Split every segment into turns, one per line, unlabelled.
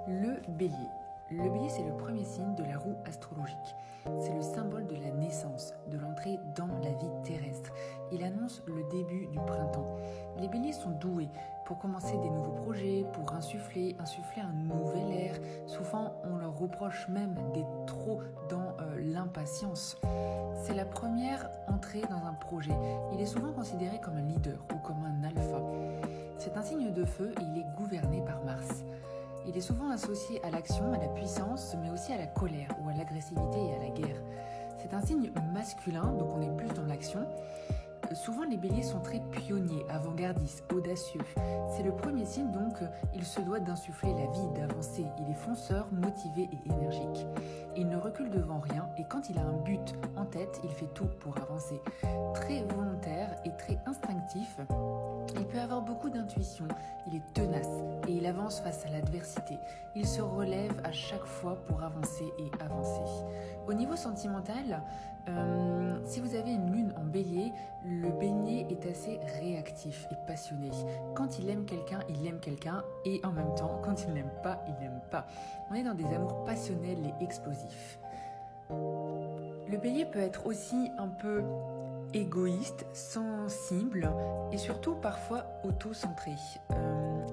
Le bélier. Le bélier, c'est le premier signe de la roue astrologique. C'est le symbole de la naissance, de l'entrée dans la vie terrestre. Il annonce le début du printemps. Les béliers sont doués pour commencer des nouveaux projets, pour insuffler un nouvel air. Souvent, on leur reproche même d'être trop dans l'impatience. C'est la première entrée dans un projet. Il est souvent considéré comme un leader ou comme un alpha. C'est un signe de feu et il est gouverné par Mars. Il est souvent associé à l'action, à la puissance, mais aussi à la colère ou à l'agressivité et à la guerre. C'est un signe masculin, donc on est plus dans l'action. Souvent, les béliers sont très pionniers, avant-gardistes, audacieux. C'est le premier signe, donc il se doit d'insuffler la vie, d'avancer. Il est fonceur, motivé et énergique. Il ne recule devant rien et quand il a un but en tête, il fait tout pour avancer. Très volontaire et très instinctif, il peut avoir beaucoup d'intuition, il est tenace et il avance face à l'adversité. Il se relève à chaque fois pour avancer et avancer. Au niveau sentimental, si vous avez une lune en bélier, le bélier est assez réactif et passionné. Quand il aime quelqu'un et en même temps, quand il n'aime pas, il n'aime pas. On est dans des amours passionnels et explosifs. Le bélier peut être aussi un peu égoïste, sensible et surtout parfois auto-centré.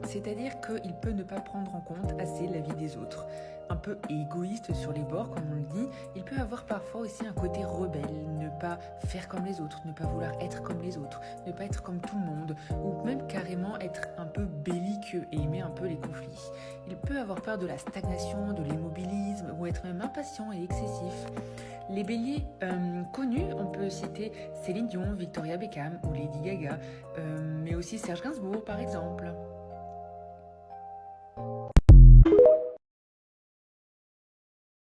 C'est-à-dire qu'il peut ne pas prendre en compte assez la vie des autres. Un peu égoïste sur les bords, comme on le dit, il peut avoir parfois aussi un côté rebelle, ne pas faire comme les autres, ne pas vouloir être comme les autres, ne pas être comme tout le monde, ou même carrément être un peu belliqueux et aimer un peu les conflits. Il peut avoir peur de la stagnation, de l'immobilisme, ou être même impatient et excessif. Les béliers connus, on peut citer Céline Dion, Victoria Beckham ou Lady Gaga, mais aussi Serge Gainsbourg par exemple.